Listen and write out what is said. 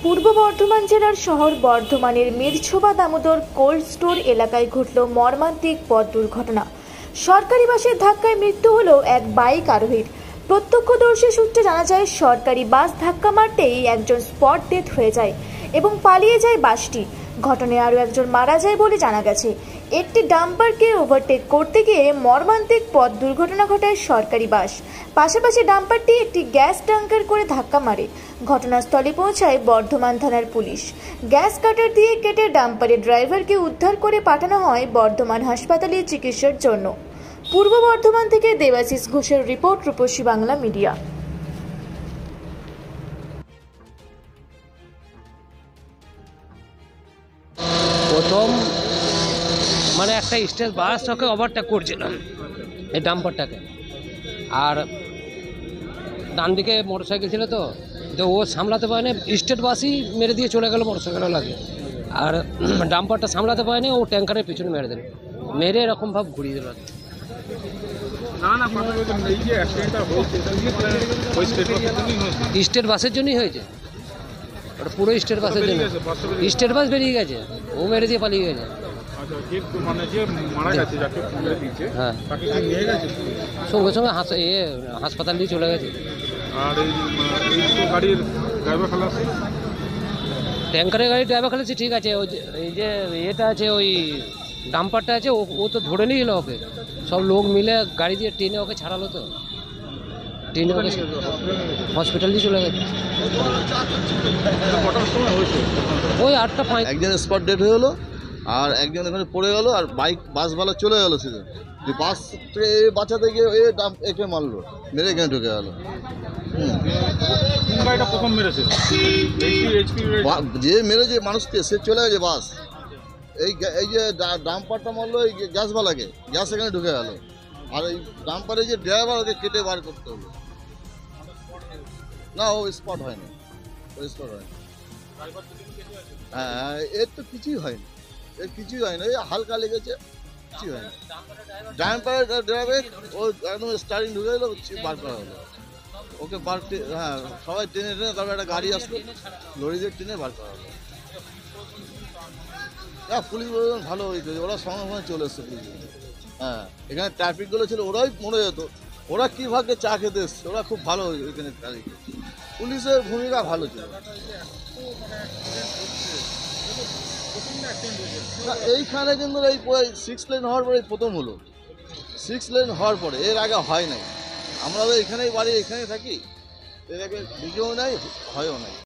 পূর্ব বর্ধমান জেলার শহর বর্ধমানের মিরছোবা দামোদর কোল্ড স্টোর এলাকায় ঘটল মর্মান্তিক পথ দুর্ঘটনা। সরকারি বাসের ধাক্কায় মৃত্যু হলো এক বাইক আরোহীর। প্রত্যক্ষদর্শী সূত্রে জানা যায়, সরকারি বাস ধাক্কা মারতেই একজন স্পট ডেথ হয়ে যায় এবং পালিয়ে যায় বাসটি। ঘটনায় আরও একজন মারা যায় বলে জানা গেছে। একটি ডাম্পারকে ওভারটেক করতে গিয়ে মর্মান্তিক পথ দুর্ঘটনা ঘটায় সরকারি বাস। পাশাপাশি ডাম্পারটি একটি গ্যাস ট্যাঙ্কার করে ধাক্কা মারে। ঘটনাস্থলে পৌঁছায় বর্ধমান থানার পুলিশ। গ্যাস কাটার দিয়ে কেটে ডাম্পারের ড্রাইভারকে উদ্ধার করে পাঠানো হয় বর্ধমান হাসপাতালে চিকিৎসার জন্য। পূর্ব বর্ধমান থেকে দেবাশিস ঘোষের রিপোর্ট, রূপসী বাংলা মিডিয়া। প্রথম একটা স্টেট বাস ওকে ওভারটেক করছিলাম, এই ডাম্পারটাকে, আর ডান দিকে মোটরসাইকেল ছিল, তো ও সামলাতে পারেনি, স্টেট বাসই মেরে দিয়ে চলে গেল মোটরসাইকেলও লাগে। আর ডাম্পারটা সামলাতে পারেনি, ও ট্যাঙ্কারের পিছনে মেরে দিল, মেরে এরকমভাবে ঘুরিয়ে দিল। স্টেট বাসের জন্যই হয়েছে, ওটা পুরো স্টেট বাসের জন্য। স্টেট বাস বেরিয়ে গেছে, ও মেরে দিয়ে পালিয়ে গেছে। হ্যাঁ, সঙ্গে সঙ্গে হাসপাতাল দিয়ে চলে গেছে। ট্যাঙ্কারের গাড়ি ড্রাইভার খালাসি ঠিক আছে, এই যে এটা আছে, ওই ডাম্পারটা আছে, ও তো ধরে নিয়েছিল ওকে। সব লোক মিলে গাড়ি দিয়ে ট্রেনে ওকে ছাড়ালো, তো ট্রেনে ওকে হসপিটাল দিয়ে চলে গেছে। ওই 8:05। একজন স্পট ডেড হয়ে গেলো, আর একজন এখানে পড়ে গেল, আর বাসওয়ালা চলে গেলো। সেদিন বাস থেকে বাঁচাতে গিয়ে একে মারলো, মেরে এখানে ঢুকে গেল। যে মেরেছে মানুষকে, সে চলে গেছে বাস। এই যে ডাম্পারটা মারলো এই গ্যাসওয়ালাকে, গ্যাস এখানে ঢুকে গেল। আর এই ডাম্পারে যে ড্রাইভার, ওকে কেটে বার করতে হলো। না, ও স্পট হয়নি, হ্যাঁ, এর তো কিছুই হয়নি, ওই হালকা লেগেছে, কিছুই হয়নি। ডাম্পারের ড্রাইভার ও একদম স্টারিং ঢুকে গেলো, বার করা হলো ওকে। হ্যাঁ, সবাই টেনে তারপর একটা গাড়ি আসলো, লরি দিয়ে টেনে বার করা হলো। হ্যাঁ, পুলিশ ভালো হয়েছে, ওরা সঙ্গে সঙ্গে চলে এসছে পুলিশ। হ্যাঁ, এখানে ট্রাফিকগুলো ছিল, ওরাই মরে যেত। ওরা কী ভাগ্যে চা খেতে এসছে, ওরা খুব ভালো হয়েছে। এখানে পুলিশের ভূমিকা ভালো ছিল। না, এইখানে কিন্তু এই 6 লেন হওয়ার পরে প্রথম হলো। 6 লেন হওয়ার পরে, এর আগে হয় নাই। আমরা তো এখানেই বাড়ি, এখানেই থাকি, এর আগে দিকেও নাই, হয়ও নাই।